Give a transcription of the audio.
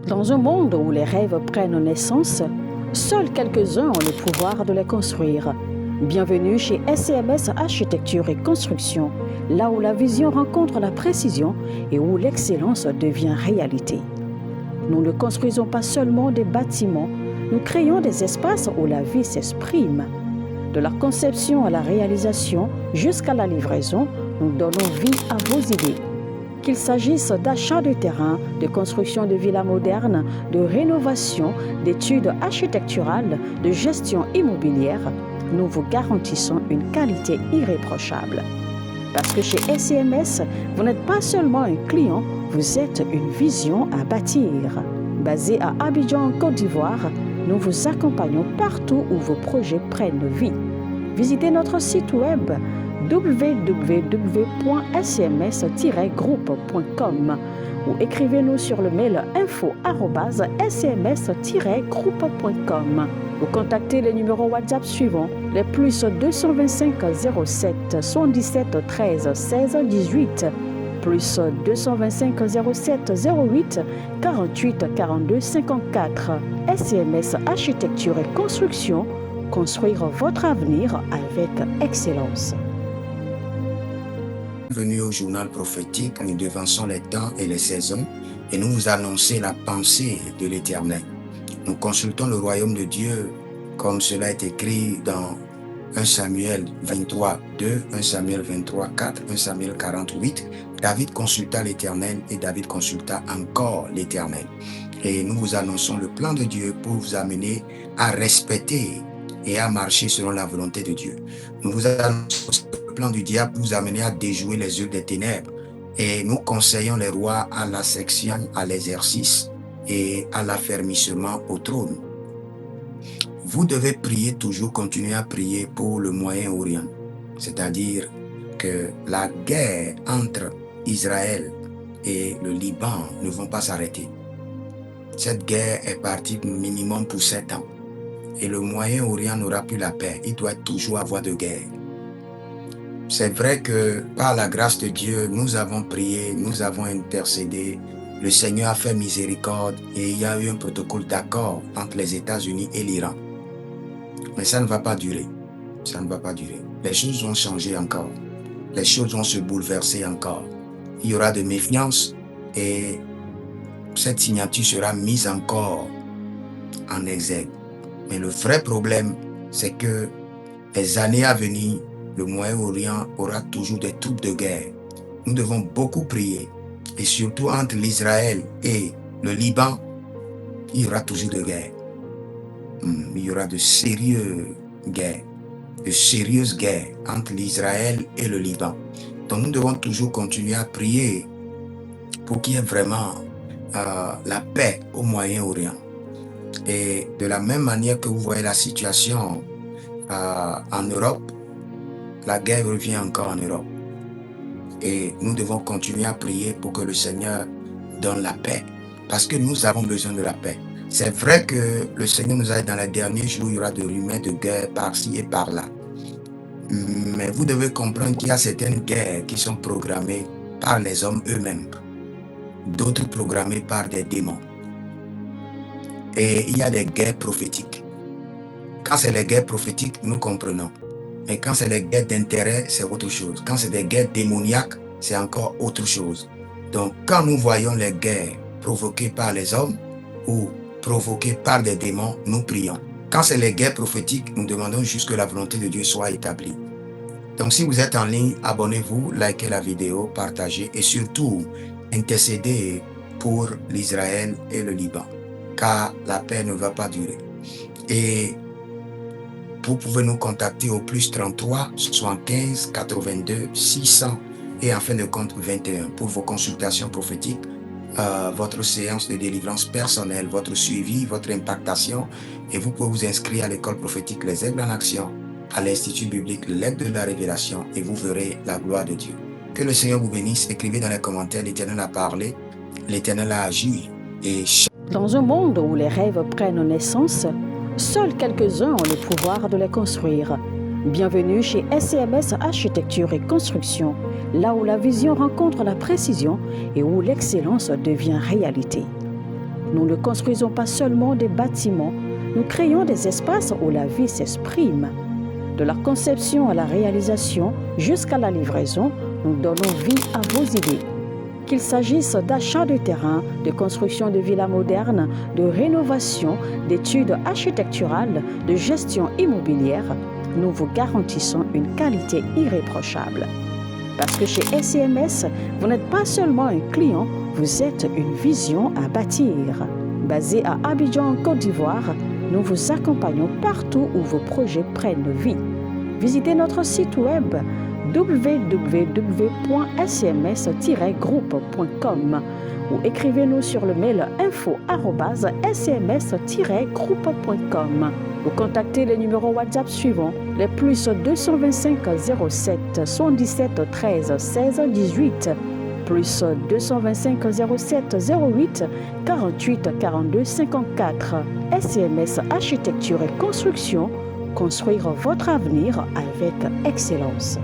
Dans un monde où les rêves prennent naissance, seuls quelques-uns ont le pouvoir de les construire. Bienvenue chez SCMS Architecture et Construction, là où la vision rencontre la précision et où l'excellence devient réalité. Nous ne construisons pas seulement des bâtiments, nous créons des espaces où la vie s'exprime. De la conception à la réalisation jusqu'à la livraison, nous donnons vie à vos idées. Qu'il s'agisse d'achat de terrain, de construction de villas modernes, de rénovation, d'études architecturales, de gestion immobilière, nous vous garantissons une qualité irréprochable. Parce que chez SCMS, vous n'êtes pas seulement un client, vous êtes une vision à bâtir. Basé à Abidjan, en Côte d'Ivoire, nous vous accompagnons partout où vos projets prennent vie. Visitez notre site web www.scms-groupe.com ou écrivez-nous sur le mail info@scms-groupe.com ou contactez les numéros WhatsApp suivants, les plus 225 07 77 13 16 18, plus 225 07 08 48 42 54. SCMS Architecture et Construction, construire votre avenir avec excellence. Bienvenue au journal prophétique, nous devançons les temps et les saisons et nous vous annonçons la pensée de l'Éternel. Nous consultons le royaume de Dieu comme cela est écrit dans 1 Samuel 23, 2, 1 Samuel 23, 4, 1 Samuel 48. David consulta l'Éternel et David consulta encore l'Éternel. Et nous vous annonçons le plan de Dieu pour vous amener à respecter et à marcher selon la volonté de Dieu. Nous vous annonçons le plan du diable pour vous amener à déjouer les œuvres des ténèbres. Et nous conseillons les rois à la section, à l'exercice et à l'affermissement au trône. Vous devez prier toujours, continuer à prier pour le Moyen-Orient. C'est-à-dire que la guerre entre Israël et le Liban ne vont pas s'arrêter. Cette guerre est partie minimum pour 7 ans. Et le Moyen-Orient n'aura plus la paix. Il doit toujours avoir de guerre. C'est vrai que par la grâce de Dieu, nous avons prié, nous avons intercédé. Le Seigneur a fait miséricorde et il y a eu un protocole d'accord entre les États-Unis et l'Iran. Mais ça ne va pas durer. Ça ne va pas durer. Les choses vont changer encore. Les choses vont se bouleverser encore. Il y aura de méfiance et cette signature sera mise encore en exergue. Mais le vrai problème, c'est que les années à venir, le Moyen-Orient aura toujours des troupes de guerre. Nous devons beaucoup prier. Et surtout entre l'Israël et le Liban, il y aura toujours de guerre. Il y aura de sérieuses guerres entre l'Israël et le Liban. Donc nous devons toujours continuer à prier pour qu'il y ait vraiment la paix au Moyen-Orient. Et de la même manière que vous voyez la situation en Europe, la guerre revient encore en Europe. Et nous devons continuer à prier pour que le Seigneur donne la paix. Parce que nous avons besoin de la paix. C'est vrai que le Seigneur nous a dit dans les derniers jours, il y aura des rumeurs de guerre par-ci et par-là. Mais vous devez comprendre qu'il y a certaines guerres qui sont programmées par les hommes eux-mêmes. D'autres programmées par des démons. Et il y a des guerres prophétiques. Quand c'est les guerres prophétiques, nous comprenons. Mais quand c'est les guerres d'intérêt, c'est autre chose. Quand c'est des guerres démoniaques, c'est encore autre chose. Donc, quand nous voyons les guerres provoquées par les hommes ou provoquées par des démons, nous prions. Quand c'est les guerres prophétiques, nous demandons juste que la volonté de Dieu soit établie. Donc, si vous êtes en ligne, abonnez-vous, likez la vidéo, partagez et surtout, intercédez pour l'Israël et le Liban. Car la paix ne va pas durer. Et vous pouvez nous contacter au plus 33 75 82 600 et en fin de compte 21 pour vos consultations prophétiques, votre séance de délivrance personnelle, votre suivi, votre impactation. Et vous pouvez vous inscrire à l'école prophétique Les Aigles en Action, à l'Institut biblique L'Aigle de la Révélation et vous verrez la gloire de Dieu. Que le Seigneur vous bénisse. Écrivez dans les commentaires, l'Éternel a parlé, l'Éternel a agi. Et dans un monde où les rêves prennent naissance, seuls quelques-uns ont le pouvoir de les construire. Bienvenue chez SCMS Architecture et Construction, là où la vision rencontre la précision et où l'excellence devient réalité. Nous ne construisons pas seulement des bâtiments, nous créons des espaces où la vie s'exprime. De la conception à la réalisation jusqu'à la livraison, nous donnons vie à vos idées. Qu'il s'agisse d'achat de terrain, de construction de villas modernes, de rénovation, d'études architecturales, de gestion immobilière, nous vous garantissons une qualité irréprochable. Parce que chez SCMS, vous n'êtes pas seulement un client, vous êtes une vision à bâtir. Basé à Abidjan, en Côte d'Ivoire, nous vous accompagnons partout où vos projets prennent vie. Visitez notre site web www.scms-groupe.com ou écrivez-nous sur le mail info@scms-groupe.com ou contactez les numéros WhatsApp suivants, les plus 225 07 77 13 16 18, plus 225 07 08 48 42 54. SCMS Architecture et Construction, construire votre avenir avec excellence.